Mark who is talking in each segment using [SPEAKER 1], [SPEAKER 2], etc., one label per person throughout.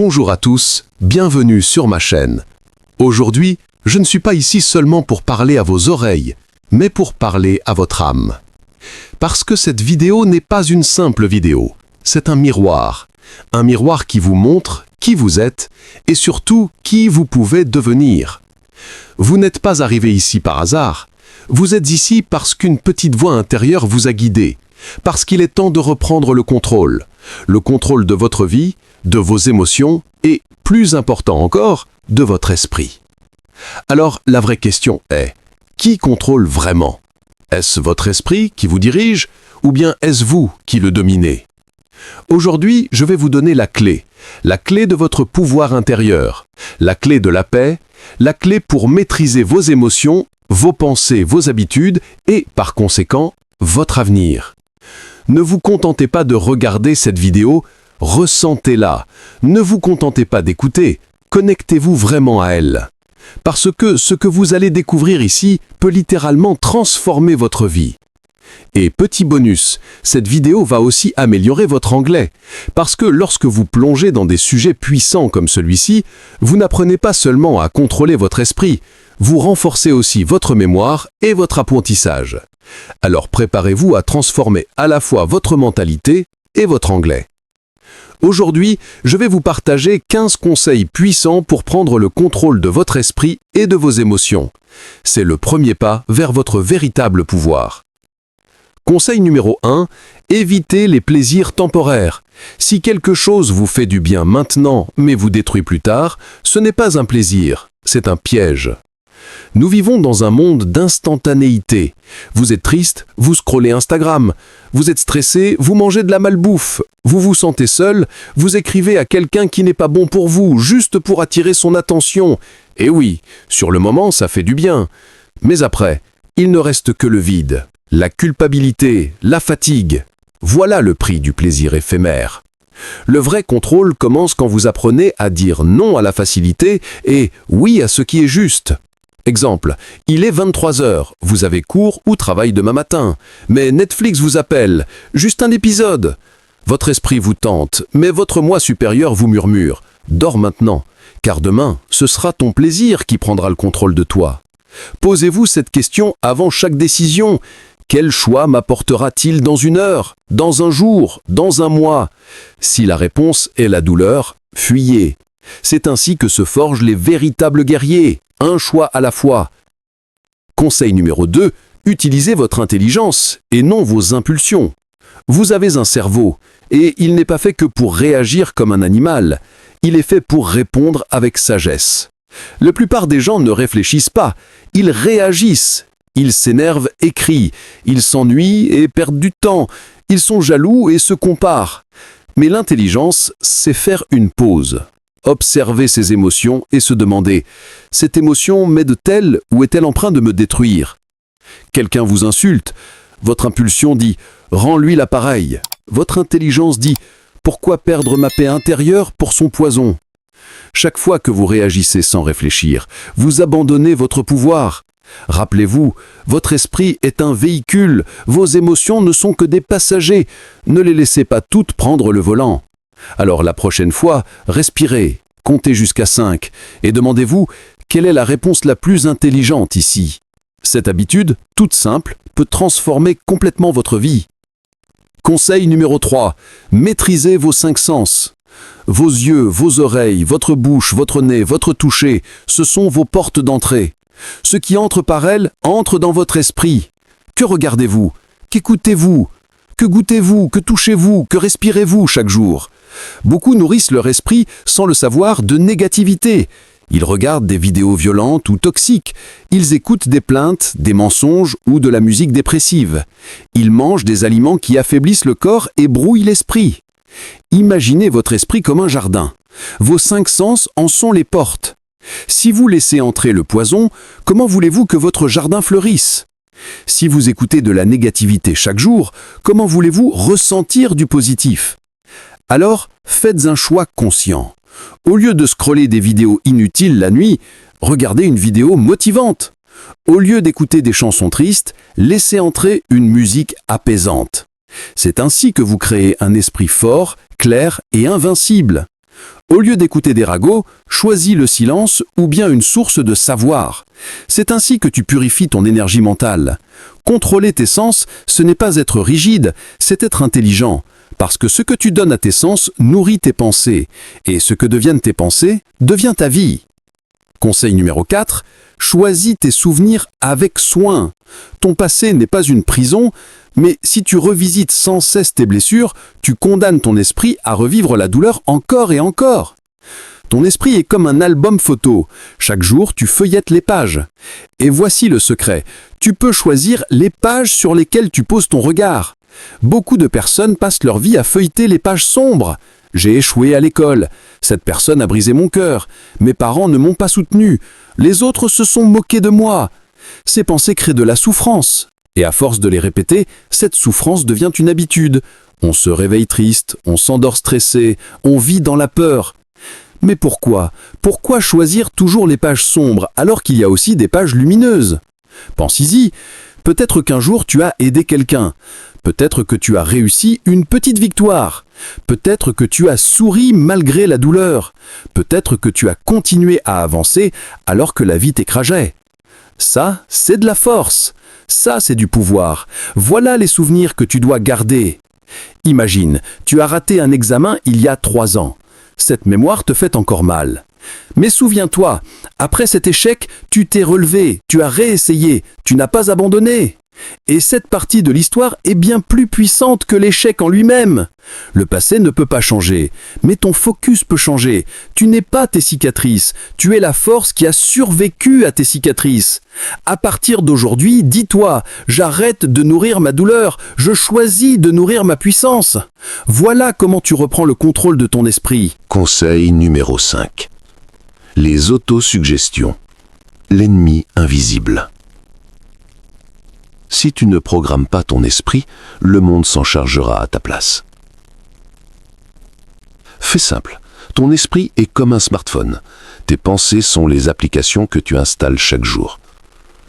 [SPEAKER 1] Bonjour à tous, bienvenue sur ma chaîne. Aujourd'hui, je ne suis pas ici seulement pour parler à vos oreilles, mais pour parler à votre âme. Parce que cette vidéo n'est pas une simple vidéo, c'est un miroir qui vous montre qui vous êtes et surtout qui vous pouvez devenir. Vous n'êtes pas arrivé ici par hasard, vous êtes ici parce qu'une petite voix intérieure vous a guidé, parce qu'il est temps de reprendre le contrôle de votre vie, de vos émotions et, plus important encore, de votre esprit. Alors, la vraie question est, qui contrôle vraiment? Est-ce votre esprit qui vous dirige ou bien est-ce vous qui le dominez? Aujourd'hui, je vais vous donner la clé de votre pouvoir intérieur, la clé de la paix, la clé pour maîtriser vos émotions, vos pensées, vos habitudes et, par conséquent, votre avenir. Ne vous contentez pas de regarder cette vidéo, ressentez-la. Ne vous contentez pas d'écouter, connectez-vous vraiment à elle. Parce que ce que vous allez découvrir ici peut littéralement transformer votre vie. Et petit bonus, cette vidéo va aussi améliorer votre anglais. Parce que lorsque vous plongez dans des sujets puissants comme celui-ci, vous n'apprenez pas seulement à contrôler votre esprit, vous renforcez aussi votre mémoire et votre apprentissage. Alors préparez-vous à transformer à la fois votre mentalité et votre anglais. Aujourd'hui, je vais vous partager 15 conseils puissants pour prendre le contrôle de votre esprit et de vos émotions. C'est le premier pas vers votre véritable pouvoir. Conseil numéro 1, évitez les plaisirs temporaires. Si quelque chose vous fait du bien maintenant, mais vous détruit plus tard, ce n'est pas un plaisir, c'est un piège. Nous vivons dans un monde d'instantanéité. Vous êtes triste, vous scrollez Instagram. Vous êtes stressé, vous mangez de la malbouffe. Vous vous sentez seul, vous écrivez à quelqu'un qui n'est pas bon pour vous, juste pour attirer son attention. Et oui, sur le moment, ça fait du bien. Mais après, il ne reste que le vide, la culpabilité, la fatigue. Voilà le prix du plaisir éphémère. Le vrai contrôle commence quand vous apprenez à dire non à la facilité et oui à ce qui est juste. Exemple, il est 23h, vous avez cours ou travail demain matin, mais Netflix vous appelle, juste un épisode. Votre esprit vous tente, mais votre moi supérieur vous murmure, dors maintenant, car demain, ce sera ton plaisir qui prendra le contrôle de toi. Posez-vous cette question avant chaque décision. Quel choix m'apportera-t-il dans une heure, dans un jour, dans un mois? Si la réponse est la douleur, fuyez. C'est ainsi que se forgent les véritables guerriers. Un choix à la fois. Conseil numéro 2, utilisez votre intelligence et non vos impulsions. Vous avez un cerveau, et il n'est pas fait que pour réagir comme un animal. Il est fait pour répondre avec sagesse. La plupart des gens ne réfléchissent pas, ils réagissent. Ils s'énervent et crient, ils s'ennuient et perdent du temps, ils sont jaloux et se comparent. Mais l'intelligence, c'est faire une pause. Observer ses émotions et se demander « Cette émotion m'aide-t-elle ou est-elle en train de me détruire ?» Quelqu'un vous insulte, votre impulsion dit « Rends-lui l'appareil ». Votre intelligence dit « Pourquoi perdre ma paix intérieure pour son poison ?» Chaque fois que vous réagissez sans réfléchir, vous abandonnez votre pouvoir. Rappelez-vous, votre esprit est un véhicule, vos émotions ne sont que des passagers. Ne les laissez pas toutes prendre le volant. Alors la prochaine fois, respirez, comptez jusqu'à 5 et demandez-vous quelle est la réponse la plus intelligente ici. Cette habitude, toute simple, peut transformer complètement votre vie. Conseil numéro 3, maîtrisez vos 5 sens. Vos yeux, vos oreilles, votre bouche, votre nez, votre toucher, ce sont vos portes d'entrée. Ce qui entre par elles entre dans votre esprit. Que regardez-vous? Qu'écoutez-vous? Que goûtez-vous? Que touchez-vous? Que respirez-vous chaque jour? Beaucoup nourrissent leur esprit, sans le savoir, de négativité. Ils regardent des vidéos violentes ou toxiques. Ils écoutent des plaintes, des mensonges ou de la musique dépressive. Ils mangent des aliments qui affaiblissent le corps et brouillent l'esprit. Imaginez votre esprit comme un jardin. Vos 5 sens en sont les portes. Si vous laissez entrer le poison, comment voulez-vous que votre jardin fleurisse? Si vous écoutez de la négativité chaque jour, comment voulez-vous ressentir du positif? Alors, faites un choix conscient. Au lieu de scroller des vidéos inutiles la nuit, regardez une vidéo motivante. Au lieu d'écouter des chansons tristes, laissez entrer une musique apaisante. C'est ainsi que vous créez un esprit fort, clair et invincible.
[SPEAKER 2] Au lieu d'écouter des ragots, choisis le silence ou bien une source de savoir. C'est ainsi que tu purifies ton énergie mentale. Contrôler tes sens, ce n'est pas être rigide, c'est être intelligent. Parce que ce que tu donnes à tes sens nourrit tes pensées. Et ce que deviennent tes pensées devient ta vie. Conseil numéro 4, choisis tes souvenirs avec soin. Ton passé n'est pas une prison, mais si tu revisites sans cesse tes blessures, tu condamnes ton esprit à revivre la douleur encore et encore. Ton esprit est comme un album photo. Chaque jour, tu feuillettes les pages. Et voici le secret. Tu peux choisir les pages sur lesquelles tu poses ton regard. Beaucoup de personnes passent leur vie à feuilleter les pages sombres. J'ai échoué à l'école. Cette personne a brisé mon cœur. Mes parents ne m'ont pas soutenu. Les autres se sont moqués de moi. Ces pensées créent de la souffrance. Et à force de les répéter, cette souffrance devient une habitude. On se réveille triste, on s'endort stressé, on vit dans la peur. Mais pourquoi? Pourquoi choisir toujours les pages sombres alors qu'il y a aussi des pages lumineuses? Pense-y, peut-être qu'un jour tu as aidé quelqu'un. Peut-être que tu as réussi une petite victoire. Peut-être que tu as souri malgré la douleur. Peut-être que tu as continué à avancer alors que la vie t'écrageait. Ça, c'est de la force. Ça, c'est du pouvoir. Voilà les souvenirs que tu dois garder. Imagine, tu as raté un examen il y a 3 ans. Cette mémoire te fait encore mal. Mais souviens-toi, après cet échec, tu t'es relevé, tu as réessayé, tu n'as pas abandonné. Et cette partie de l'histoire est bien plus puissante que l'échec en lui-même. Le passé ne peut pas changer, mais ton focus peut changer. Tu n'es pas tes cicatrices, tu es la force qui a survécu à tes cicatrices. À partir d'aujourd'hui, dis-toi, j'arrête de nourrir ma douleur, je choisis de nourrir ma puissance. Voilà comment tu reprends le contrôle de ton esprit.
[SPEAKER 1] Conseil numéro 5. Les autosuggestions. L'ennemi invisible. Si tu ne programmes pas ton esprit, le monde s'en chargera à ta place. Fais simple, ton esprit est comme un smartphone. Tes pensées sont les applications que tu installes chaque jour.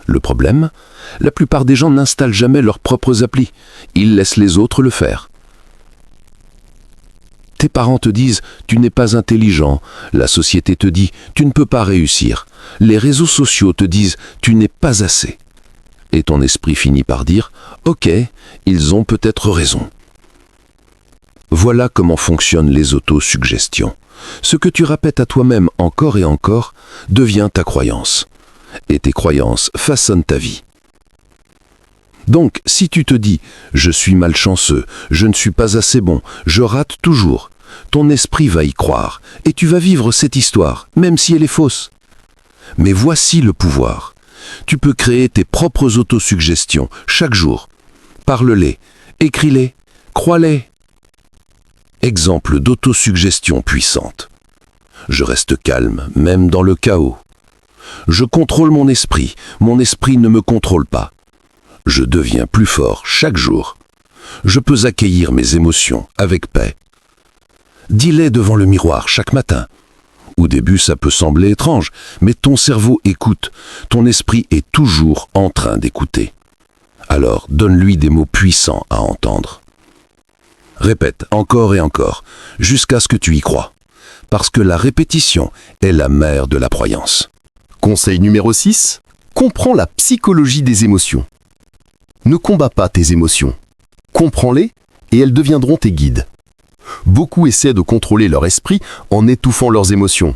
[SPEAKER 1] Le problème, la plupart des gens n'installent jamais leurs propres applis. Ils laissent les autres le faire. Tes parents te disent « tu n'es pas intelligent », la société te dit « tu ne peux pas réussir », les réseaux sociaux te disent « tu n'es pas assez ». Et ton esprit finit par dire « ok, ils ont peut-être raison ». Voilà comment fonctionnent les autosuggestions. Ce que tu répètes à toi-même encore et encore devient ta croyance. Et tes croyances façonnent ta vie. Donc, si tu te dis « je suis malchanceux, je ne suis pas assez bon, je rate toujours », ton esprit va y croire et tu vas vivre cette histoire, même si elle est fausse. Mais voici le pouvoir. Tu peux créer tes propres autosuggestions chaque jour. Parle-les, écris-les, crois-les. Exemple d'autosuggestion puissante. Je reste calme, même dans le chaos. Je contrôle mon esprit ne me contrôle pas. Je deviens plus fort chaque jour. Je peux accueillir mes émotions avec paix. Dis-les devant le miroir chaque matin. Au début, ça peut sembler étrange, mais ton cerveau écoute. Ton esprit est toujours en train d'écouter. Alors, donne-lui des mots puissants à entendre. Répète encore et encore, jusqu'à ce que tu y crois. Parce que la répétition est la mère de la croyance.
[SPEAKER 3] Conseil numéro 6. Comprends la psychologie des émotions. Ne combats pas tes émotions. Comprends-les et elles deviendront tes guides. Beaucoup essaient de contrôler leur esprit en étouffant leurs émotions.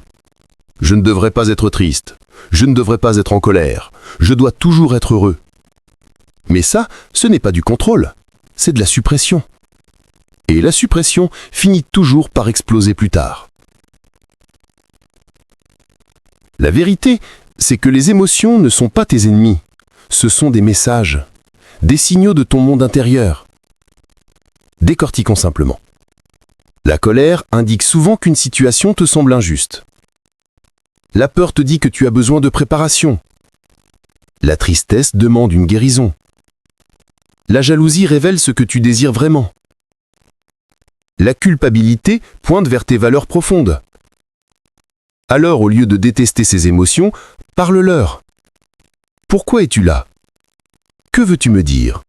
[SPEAKER 3] Je ne devrais pas être triste. Je ne devrais pas être en colère. Je dois toujours être heureux. Mais ça, ce n'est pas du contrôle. C'est de la suppression. Et la suppression finit toujours par exploser plus tard. La vérité, c'est que les émotions ne sont pas tes ennemis. Ce sont des messages, des signaux de ton monde intérieur. Décortiquons simplement. La colère indique souvent qu'une situation te semble injuste. La peur te dit que tu as besoin de préparation. La tristesse demande une guérison. La jalousie révèle ce que tu désires vraiment. La culpabilité pointe vers tes valeurs profondes. Alors, au lieu de détester ces émotions, parle-leur. Pourquoi es-tu là? Que veux-tu me dire?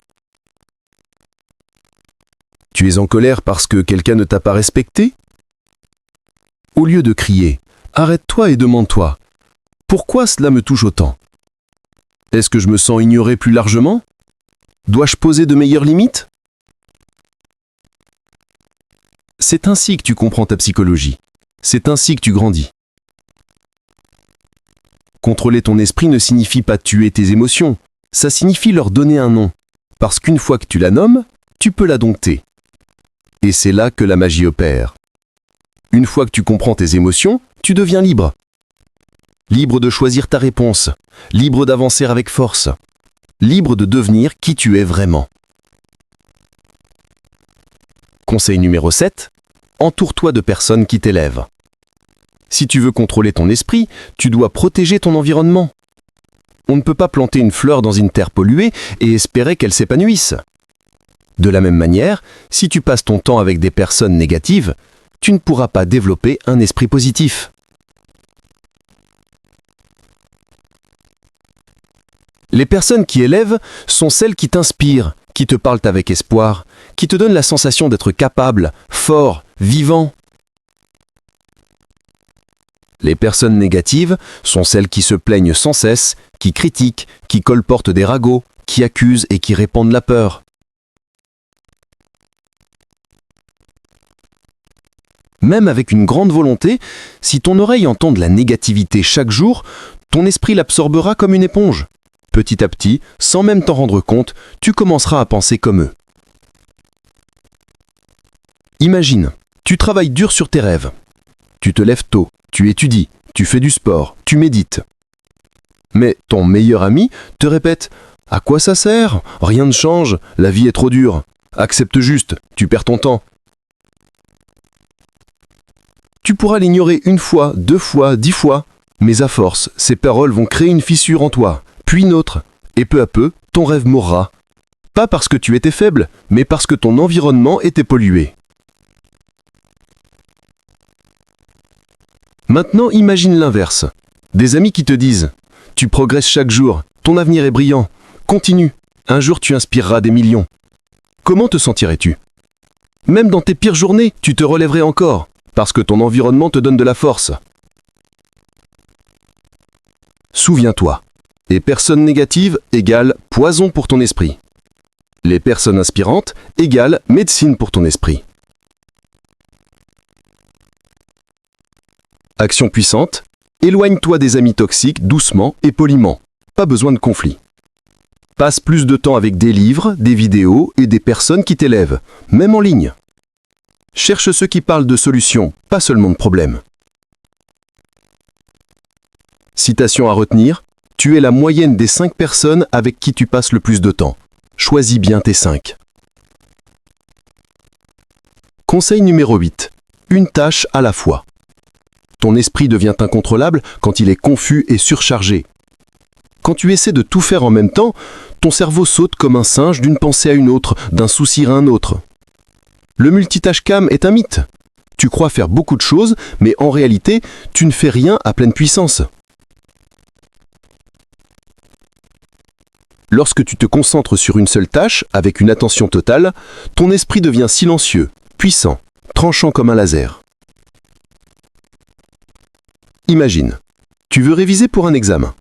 [SPEAKER 3] Tu es en colère parce que quelqu'un ne t'a pas respecté?
[SPEAKER 1] Au lieu de crier, arrête-toi et demande-toi, pourquoi cela me touche autant? Est-ce que je me sens ignoré plus largement? Dois-je poser de meilleures limites? C'est ainsi que tu comprends ta psychologie. C'est ainsi que tu grandis. Contrôler ton esprit ne signifie pas tuer tes émotions, ça signifie leur donner un nom. Parce qu'une fois que tu la nommes, tu peux la dompter. Et c'est là que la magie opère. Une fois que tu comprends tes émotions, tu deviens libre. Libre de choisir ta réponse, libre d'avancer avec force, libre de devenir qui tu es vraiment. Conseil numéro 7. Entoure-toi de personnes qui t'élèvent. Si tu veux contrôler ton esprit, tu dois protéger ton environnement. On ne peut pas planter une fleur dans une terre polluée et espérer qu'elle s'épanouisse. De la même manière, si tu passes ton temps avec des personnes négatives, tu ne pourras pas développer un esprit positif. Les personnes qui élèvent sont celles qui t'inspirent, qui te parlent avec espoir, qui te donnent la sensation d'être capable, fort, vivant. Les personnes négatives sont celles qui se plaignent sans cesse, qui critiquent, qui colportent des ragots, qui accusent et qui répandent la peur. Même avec une grande volonté, si ton oreille entend de la négativité chaque jour, ton esprit l'absorbera comme une éponge. Petit à petit, sans même t'en rendre compte, tu commenceras à penser comme eux. Imagine, tu travailles dur sur tes rêves. Tu te lèves tôt, tu étudies, tu fais du sport, tu médites. Mais ton meilleur ami te répète « À quoi ça sert? Rien ne change, la vie est trop dure. Accepte juste, tu perds ton temps. » Tu pourras l'ignorer une fois, 2 fois, 10 fois, mais à force, ces paroles vont créer une fissure en toi, puis une autre, et peu à peu, ton rêve mourra. Pas parce que tu étais faible, mais parce que ton environnement était pollué. Maintenant, imagine l'inverse. Des amis qui te disent « Tu progresses chaque jour, ton avenir est brillant, continue, un jour tu inspireras des millions. » Comment te sentirais-tu? Même dans tes pires journées, tu te relèverais encore, parce que ton environnement te donne de la force. Souviens-toi, les personnes négatives égale poison pour ton esprit. Les personnes inspirantes égale médecine pour ton esprit. Action puissante, éloigne-toi des amis toxiques doucement et poliment. Pas besoin de conflit. Passe plus de temps avec des livres, des vidéos et des personnes qui t'élèvent, même en ligne. Cherche ceux qui parlent de solutions, pas seulement de problèmes. Citation à retenir, tu es la moyenne des 5 personnes avec qui tu passes le plus de temps. Choisis bien tes 5. Conseil numéro 8. Une tâche à la fois. Ton esprit devient incontrôlable quand il est confus et surchargé. Quand tu essaies de tout faire en même temps, ton cerveau saute comme un singe d'une pensée à une autre, d'un souci à un autre. Le multitâche-cam est un mythe. Tu crois faire beaucoup de choses, mais en réalité, tu ne fais rien à pleine puissance. Lorsque tu te concentres sur une seule tâche, avec une attention totale, ton esprit devient silencieux, puissant, tranchant comme un laser. Imagine, tu veux réviser pour un examen.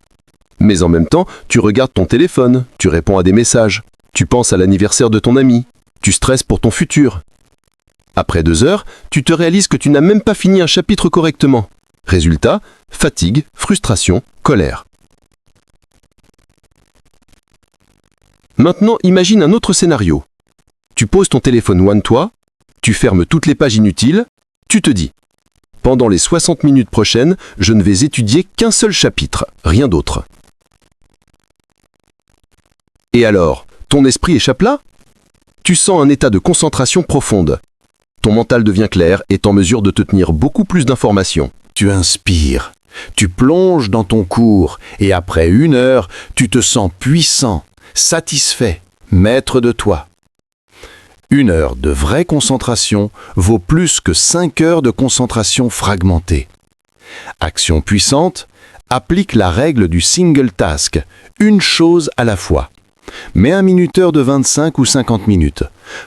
[SPEAKER 1] Mais en même temps, tu regardes ton téléphone, tu réponds à des messages, tu penses à l'anniversaire de ton ami, tu stresses pour ton futur. Après 2 heures, tu te réalises que tu n'as même pas fini un chapitre correctement. Résultat, fatigue, frustration, colère. Maintenant, imagine un autre scénario. Tu poses ton téléphone loin de toi, tu fermes toutes les pages inutiles, tu te dis « Pendant les 60 minutes prochaines, je ne vais étudier qu'un seul chapitre, rien d'autre. » Et alors, ton esprit échappe là? Tu sens un état de concentration profonde. Ton mental devient clair et est en mesure de te tenir beaucoup plus d'informations.
[SPEAKER 2] Tu inspires, tu plonges dans ton cours et après 1 heure, tu te sens puissant, satisfait, maître de toi. 1 heure de vraie concentration vaut plus que 5 heures de concentration fragmentée. Action puissante, applique la règle du single task, une chose à la fois. Mets un minuteur de 25 ou 50 minutes.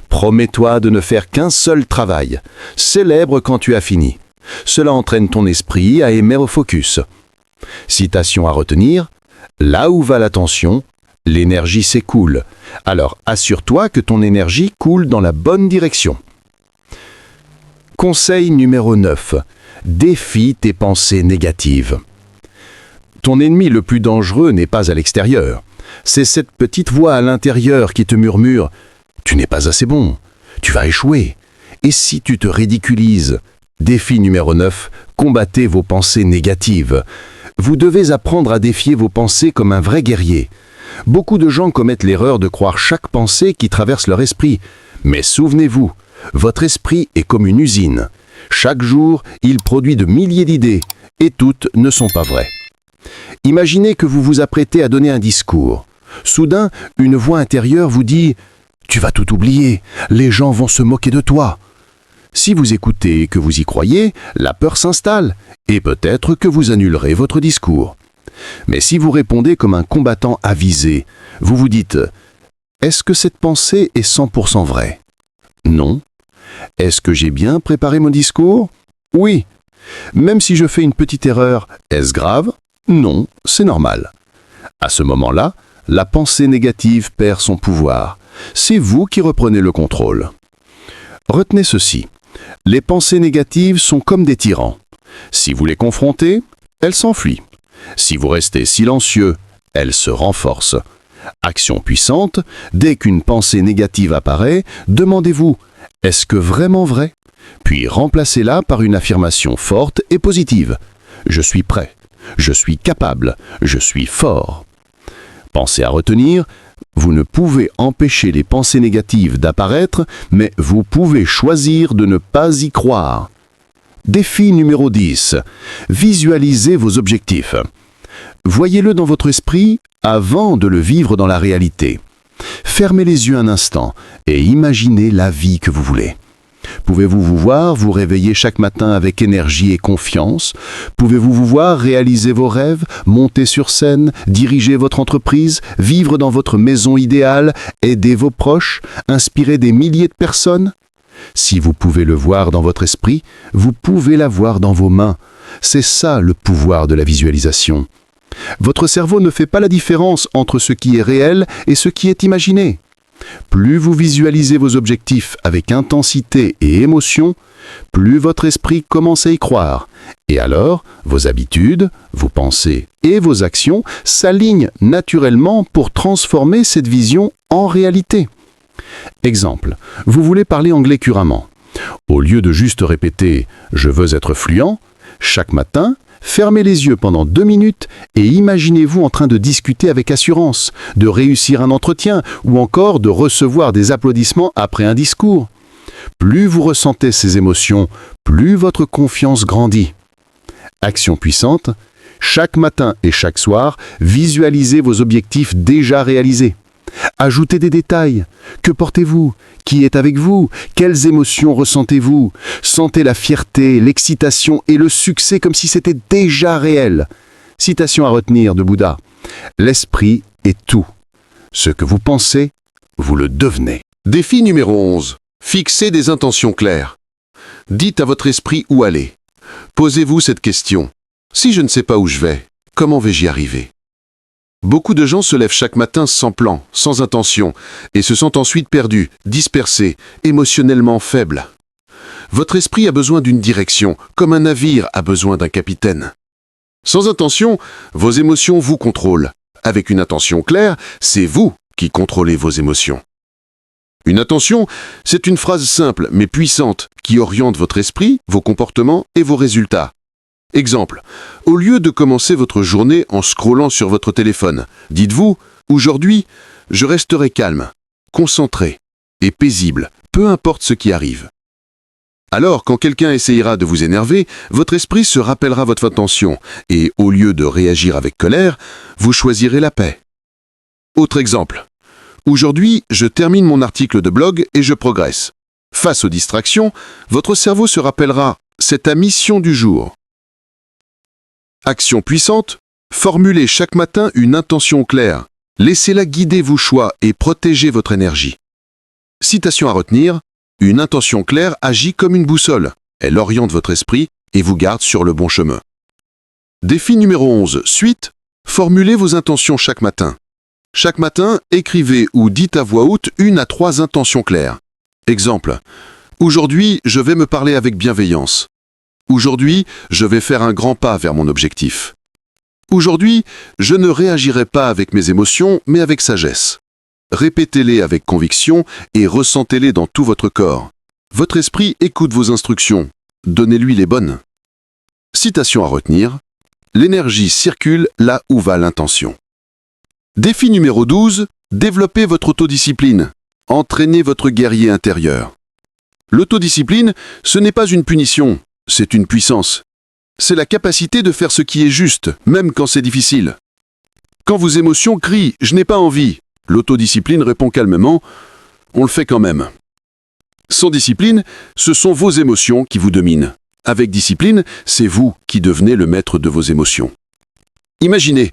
[SPEAKER 2] Promets-toi de ne faire qu'un seul travail. Célèbre quand tu as fini. Cela entraîne ton esprit à émettre au focus. Citation à retenir: là où va l'attention, l'énergie s'écoule. Alors assure-toi que ton énergie coule dans la bonne direction. Conseil numéro 9. Défie tes pensées négatives. Ton ennemi le plus dangereux n'est pas à l'extérieur. C'est cette petite voix à l'intérieur qui te murmure « Tu n'es pas assez bon, tu vas échouer ». Et si tu te ridiculises? Défi numéro 9. Combattez vos pensées négatives. Vous devez apprendre à défier vos pensées comme un vrai guerrier. Beaucoup de gens commettent l'erreur de croire chaque pensée qui traverse leur esprit. Mais souvenez-vous, votre esprit est comme une usine. Chaque jour, il produit de milliers d'idées, et toutes ne sont pas vraies. Imaginez que vous vous apprêtez à donner un discours. Soudain, une voix intérieure vous dit « Tu vas tout oublier, les gens vont se moquer de toi ». Si vous écoutez et que vous y croyez, la peur s'installe, et peut-être que vous annulerez votre discours. Mais si vous répondez comme un combattant avisé, vous vous dites « Est-ce que cette pensée est 100% vraie ? Non. Est-ce que j'ai bien préparé mon discours ? Oui. Même si je fais une petite erreur, est-ce grave ? Non, c'est normal. À ce moment-là, la pensée négative perd son pouvoir. C'est vous qui reprenez le contrôle. Retenez ceci. Les pensées négatives sont comme des tyrans. Si vous les confrontez, elles s'enfuient. Si vous restez silencieux, elles se renforcent. Action puissante, dès qu'une pensée négative apparaît, demandez-vous « Est-ce que vraiment vrai ?» Puis remplacez-la par une affirmation forte et positive. « Je suis prêt. Je suis capable. Je suis fort. » Pensez à retenir, vous ne pouvez empêcher les pensées négatives d'apparaître, mais vous pouvez choisir de ne pas y croire. Défi numéro 10. Visualisez vos objectifs. Voyez-le dans votre esprit avant de le vivre dans la réalité. Fermez les yeux un instant et imaginez la vie que vous voulez. Pouvez-vous vous voir vous réveiller chaque matin avec énergie et confiance? Pouvez-vous vous voir réaliser vos rêves, monter sur scène, diriger votre entreprise, vivre dans votre maison idéale, aider vos proches, inspirer des milliers de personnes? Si vous pouvez le voir dans votre esprit, vous pouvez l'avoir dans vos mains. C'est ça le pouvoir de la visualisation. Votre cerveau ne fait pas la différence entre ce qui est réel et ce qui est imaginé. Plus vous visualisez vos objectifs avec intensité et émotion, plus votre esprit commence à y croire. Et alors, vos habitudes, vos pensées et vos actions s'alignent naturellement pour transformer cette vision en réalité. Exemple, vous voulez parler anglais couramment. Au lieu de juste répéter « je veux être fluent », chaque matin, fermez les yeux pendant 2 minutes et imaginez-vous en train de discuter avec assurance, de réussir un entretien ou encore de recevoir des applaudissements après un discours. Plus vous ressentez ces émotions, plus votre confiance grandit. Action puissante, chaque matin et chaque soir, visualisez vos objectifs déjà réalisés. Ajoutez des détails. Que portez-vous? Qui est avec vous? Quelles émotions ressentez-vous? Sentez la fierté, l'excitation et le succès comme si c'était déjà réel. Citation à retenir de Bouddha. L'esprit est tout. Ce que vous pensez, vous le devenez.
[SPEAKER 1] Défi numéro 11. Fixez des intentions claires. Dites à votre esprit où aller. Posez-vous cette question. Si je ne sais pas où je vais, comment vais-je y arriver? Beaucoup de gens se lèvent chaque matin sans plan, sans intention, et se sentent ensuite perdus, dispersés, émotionnellement faibles. Votre esprit a besoin d'une direction, comme un navire a besoin d'un capitaine. Sans intention, vos émotions vous contrôlent. Avec une intention claire, c'est vous qui contrôlez vos émotions. Une intention, c'est une phrase simple mais puissante qui oriente votre esprit, vos comportements et vos résultats. Exemple, au lieu de commencer votre journée en scrollant sur votre téléphone, dites-vous « Aujourd'hui, je resterai calme, concentré et paisible, peu importe ce qui arrive ». Alors, quand quelqu'un essayera de vous énerver, votre esprit se rappellera votre intention et, au lieu de réagir avec colère, vous choisirez la paix. Autre exemple. Aujourd'hui, je termine mon article de blog et je progresse. Face aux distractions, votre cerveau se rappellera « C'est ta mission du jour ». Action puissante, formulez chaque matin une intention claire. Laissez-la guider vos choix et protégez votre énergie. Citation à retenir, une intention claire agit comme une boussole. Elle oriente votre esprit et vous garde sur le bon chemin. Défi numéro 11. Suite. Formulez vos intentions chaque matin. Chaque matin, écrivez ou dites à voix haute 1 à 3 intentions claires. Exemple. Aujourd'hui, je vais me parler avec bienveillance. Aujourd'hui, je vais faire un grand pas vers mon objectif. Aujourd'hui, je ne réagirai pas avec mes émotions, mais avec sagesse. Répétez-les avec conviction et ressentez-les dans tout votre corps. Votre esprit écoute vos instructions. Donnez-lui les bonnes. Citation à retenir. L'énergie circule là où va l'intention. Défi numéro 12. Développez votre autodiscipline. Entraînez votre guerrier intérieur. L'autodiscipline, ce n'est pas une punition, c'est une puissance. C'est la capacité de faire ce qui est juste, même quand c'est difficile. Quand vos émotions crient « je n'ai pas envie », l'autodiscipline répond calmement « on le fait quand même ». Sans discipline, ce sont vos émotions qui vous dominent. Avec discipline, c'est vous qui devenez le maître de vos émotions. Imaginez,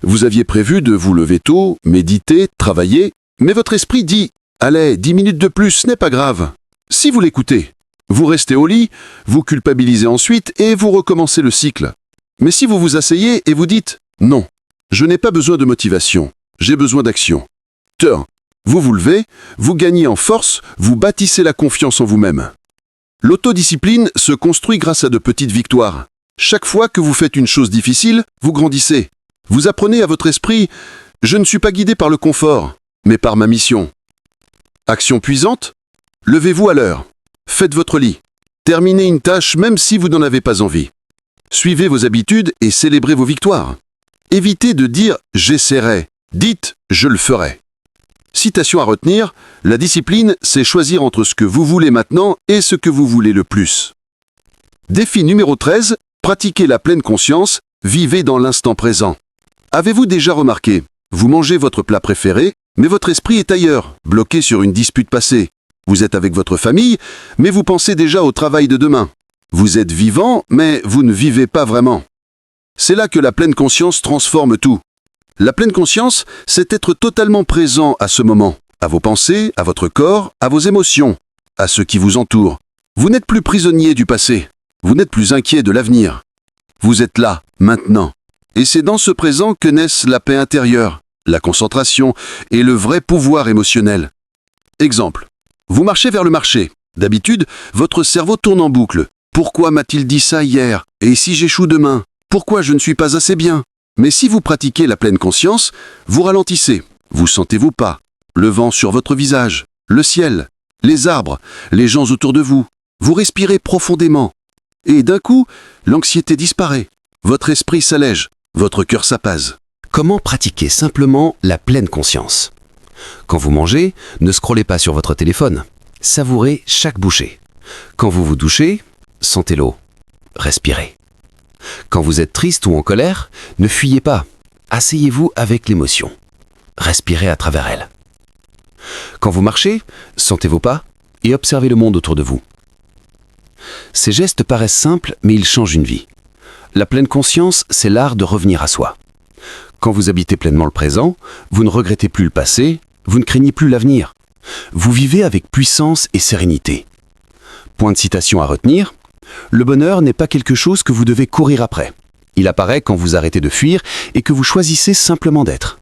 [SPEAKER 1] vous aviez prévu de vous lever tôt, méditer, travailler, mais votre esprit dit « allez, 10 minutes de plus, ce n'est pas grave ». Si vous l'écoutez, vous restez au lit, vous culpabilisez ensuite et vous recommencez le cycle. Mais si vous vous asseyez et vous dites « non, je n'ai pas besoin de motivation, j'ai besoin d'action ». Vous vous levez, vous gagnez en force, vous bâtissez la confiance en vous-même. L'autodiscipline se construit grâce à de petites victoires. Chaque fois que vous faites une chose difficile, vous grandissez. Vous apprenez à votre esprit « je ne suis pas guidé par le confort, mais par ma mission ». Action puissante ? Levez-vous à l'heure. Faites votre lit. Terminez une tâche même si vous n'en avez pas envie. Suivez vos habitudes et célébrez vos victoires. Évitez de dire « j'essaierai ». Dites « je le ferai ». Citation à retenir, la discipline, c'est choisir entre ce que vous voulez maintenant et ce que vous voulez le plus. Défi numéro 13, pratiquez la pleine conscience, vivez dans l'instant présent. Avez-vous déjà remarqué, vous mangez votre plat préféré, mais votre esprit est ailleurs, bloqué sur une dispute passée. Vous êtes avec votre famille, mais vous pensez déjà au travail de demain. Vous êtes vivant, mais vous ne vivez pas vraiment. C'est là que la pleine conscience transforme tout. La pleine conscience, c'est être totalement présent à ce moment, à vos pensées, à votre corps, à vos émotions, à ceux qui vous entourent. Vous n'êtes plus prisonnier du passé. Vous n'êtes plus inquiet de l'avenir. Vous êtes là, maintenant. Et c'est dans ce présent que naissent la paix intérieure, la concentration et le vrai pouvoir émotionnel. Exemple. Vous marchez vers le marché. D'habitude, votre cerveau tourne en boucle. Pourquoi m'a-t-il dit ça hier? Et si j'échoue demain? Pourquoi je ne suis pas assez bien? Mais si vous pratiquez la pleine conscience, vous ralentissez. Vous sentez vos pas, le vent sur votre visage, le ciel, les arbres, les gens autour de vous. Vous respirez profondément. Et d'un coup, l'anxiété disparaît. Votre esprit s'allège, votre cœur s'apaise.
[SPEAKER 2] Comment pratiquer simplement la pleine conscience? Quand vous mangez, ne scrollez pas sur votre téléphone. Savourez chaque bouchée. Quand vous vous douchez, sentez l'eau. Respirez. Quand vous êtes triste ou en colère, ne fuyez pas. Asseyez-vous avec l'émotion. Respirez à travers elle. Quand vous marchez, sentez vos pas et observez le monde autour de vous. Ces gestes paraissent simples, mais ils changent une vie. La pleine conscience, c'est l'art de revenir à soi. Quand vous habitez pleinement le présent, vous ne regrettez plus le passé, vous ne craignez plus l'avenir. Vous vivez avec puissance et sérénité. Point de citation à retenir, le bonheur n'est pas quelque chose que vous devez courir après. Il apparaît quand vous arrêtez de fuir et que vous choisissez simplement d'être.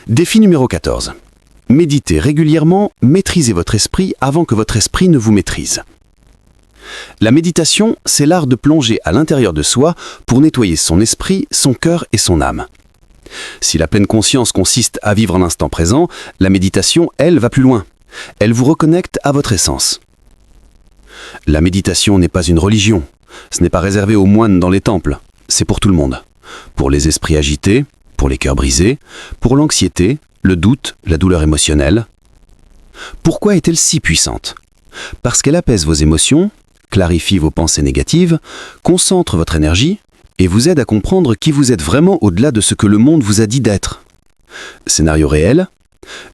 [SPEAKER 2] Défi numéro 14. Méditez régulièrement, maîtrisez votre esprit avant que votre esprit ne vous maîtrise. La méditation, c'est l'art de plonger à l'intérieur de soi pour nettoyer son esprit, son cœur et son âme. Si la pleine conscience consiste à vivre l'instant présent, la méditation, elle, va plus loin. Elle vous reconnecte à votre essence. La méditation n'est pas une religion. Ce n'est pas réservé aux moines dans les temples. C'est pour tout le monde. Pour les esprits agités, pour les cœurs brisés, pour l'anxiété, le doute, la douleur émotionnelle. Pourquoi est-elle si puissante? Parce qu'elle apaise vos émotions, clarifie vos pensées négatives, concentre votre énergie et vous aide à comprendre qui vous êtes vraiment au-delà de ce que le monde vous a dit d'être. Scénario réel.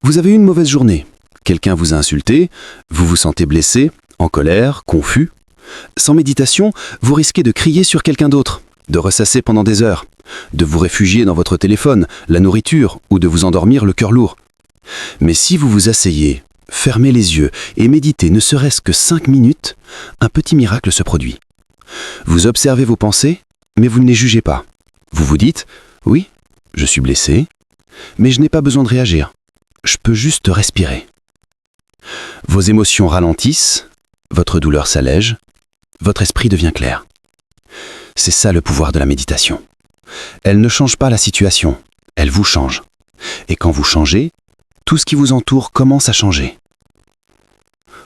[SPEAKER 2] Vous avez eu une mauvaise journée. Quelqu'un vous a insulté, vous vous sentez blessé, en colère, confus. Sans méditation, vous risquez de crier sur quelqu'un d'autre, de ressasser pendant des heures, de vous réfugier dans votre téléphone, la nourriture ou de vous endormir le cœur lourd. Mais si vous vous asseyez, Fermez les yeux et méditez ne serait-ce que 5 minutes, un petit miracle se produit. Vous observez vos pensées, mais vous ne les jugez pas. Vous vous dites « Oui, je suis blessé, mais je n'ai pas besoin de réagir. Je peux juste respirer. » Vos émotions ralentissent, votre douleur s'allège, votre esprit devient clair. C'est ça le pouvoir de la méditation. Elle ne change pas la situation, elle vous change. Et quand vous changez, tout ce qui vous entoure commence à changer.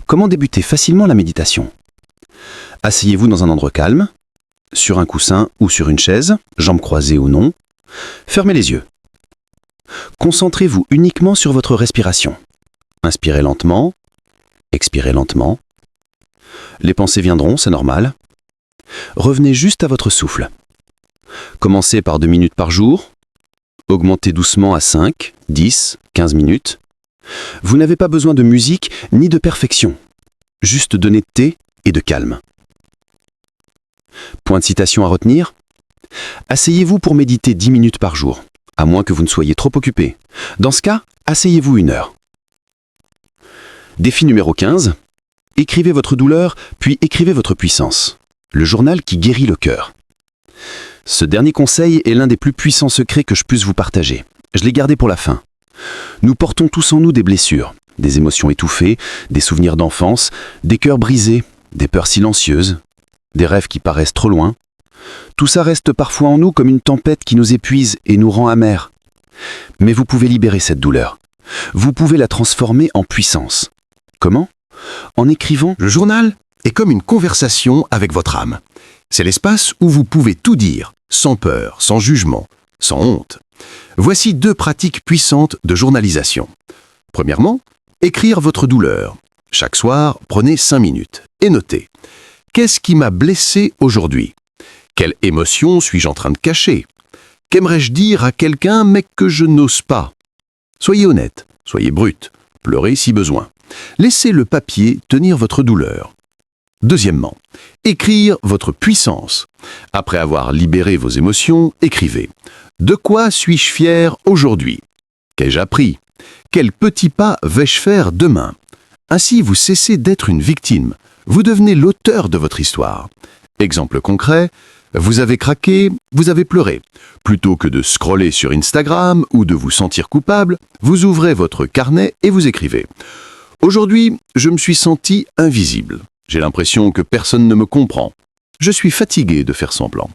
[SPEAKER 2] Comment débuter facilement la méditation? Asseyez-vous dans un endroit calme, sur un coussin ou sur une chaise, jambes croisées ou non. Fermez les yeux. Concentrez-vous uniquement sur votre respiration. Inspirez lentement, expirez lentement. Les pensées viendront, c'est normal. Revenez juste à votre souffle. Commencez par 2 minutes par jour. Augmentez doucement à 5, 10, 15 minutes. Vous n'avez pas besoin de musique ni de perfection. Juste d'honnêteté et de calme. Point de citation à retenir. Asseyez-vous pour méditer 10 minutes par jour, à moins que vous ne soyez trop occupé. Dans ce cas, asseyez-vous 1 heure. Défi numéro 15. Écrivez votre douleur, puis écrivez votre puissance. Le journal qui guérit le cœur. Ce dernier conseil est l'un des plus puissants secrets que je puisse vous partager. Je l'ai gardé pour la fin. Nous portons tous en nous des blessures, des émotions étouffées, des souvenirs d'enfance, des cœurs brisés, des peurs silencieuses, des rêves qui paraissent trop loin. Tout ça reste parfois en nous comme une tempête qui nous épuise et nous rend amers. Mais vous pouvez libérer cette douleur. Vous pouvez la transformer en puissance. Comment? En écrivant.
[SPEAKER 1] Le journal est comme une conversation avec votre âme. C'est l'espace où vous pouvez tout dire, sans peur, sans jugement, sans honte. Voici 2 pratiques puissantes de journalisation. Premièrement, écrire votre douleur. Chaque soir, prenez 5 minutes et notez. Qu'est-ce qui m'a blessé aujourd'hui? Quelle émotion suis-je en train de cacher? Qu'aimerais-je dire à quelqu'un mais que je n'ose pas? Soyez honnête, soyez brut, pleurez si besoin. Laissez le papier tenir votre douleur. Deuxièmement, écrire votre puissance. Après avoir libéré vos émotions, écrivez. De quoi suis-je fier aujourd'hui? Qu'ai-je appris? Quel petit pas vais-je faire demain? Ainsi, vous cessez d'être une victime. Vous devenez l'auteur de votre histoire. Exemple concret, vous avez craqué, vous avez pleuré. Plutôt que de scroller sur Instagram ou de vous sentir coupable, vous ouvrez votre carnet et vous écrivez. Aujourd'hui, je me suis senti invisible. J'ai l'impression que personne ne me comprend. Je suis fatigué de faire semblant.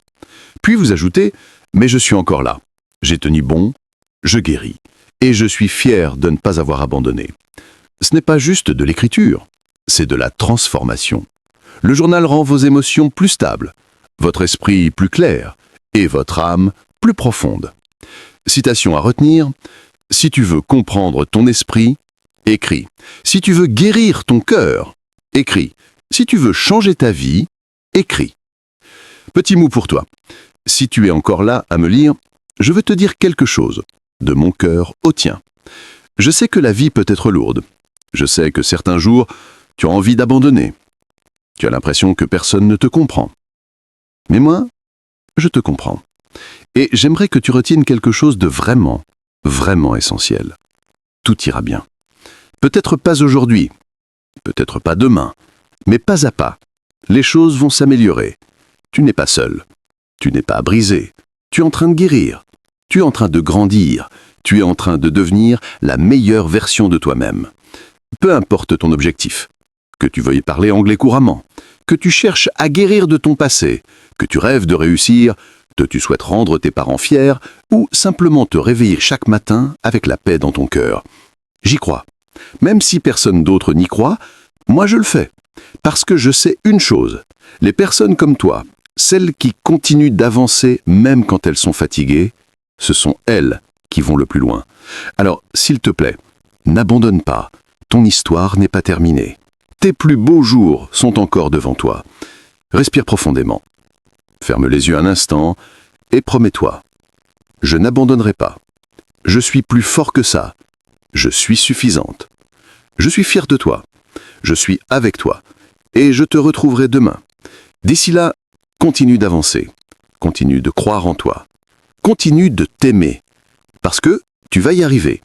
[SPEAKER 1] Puis vous ajoutez, mais je suis encore là. J'ai tenu bon, je guéris. Et je suis fier de ne pas avoir abandonné. Ce n'est pas juste de l'écriture, c'est de la transformation. Le journal rend vos émotions plus stables, votre esprit plus clair et votre âme plus profonde. Citation à retenir, si tu veux comprendre ton esprit, écris. Si tu veux guérir ton cœur, écris. Si tu veux changer ta vie, écris. Petit mot pour toi. Si tu es encore là à me lire, je veux te dire quelque chose, de mon cœur au tien. Je sais que la vie peut être lourde. Je sais que certains jours, tu as envie d'abandonner. Tu as l'impression que personne ne te comprend. Mais moi, je te comprends. Et j'aimerais que tu retiennes quelque chose de vraiment, vraiment essentiel. Tout ira bien. Peut-être pas aujourd'hui, peut-être pas demain, mais pas à pas. Les choses vont s'améliorer. Tu n'es pas seul. Tu n'es pas brisé. Tu es en train de guérir. Tu es en train de grandir. Tu es en train de devenir la meilleure version de toi-même. Peu importe ton objectif. Que tu veuilles parler anglais couramment, que tu cherches à guérir de ton passé, que tu rêves de réussir, que tu souhaites rendre tes parents fiers ou simplement te réveiller chaque matin avec la paix dans ton cœur. J'y crois. Même si personne d'autre n'y croit, moi je le fais. Parce que je sais une chose, les personnes comme toi, celles qui continuent d'avancer même quand elles sont fatiguées, ce sont elles qui vont le plus loin. Alors, s'il te plaît, n'abandonne pas, ton histoire n'est pas terminée. Tes plus beaux jours sont encore devant toi. Respire profondément. Ferme les yeux un instant et promets-toi. Je n'abandonnerai pas. Je suis plus fort que ça. Je suis suffisante. Je suis fier de toi. Je suis avec toi. Et je te retrouverai demain. D'ici là, continue d'avancer. Continue de croire en toi. Continue de t'aimer. Parce que tu vas y arriver.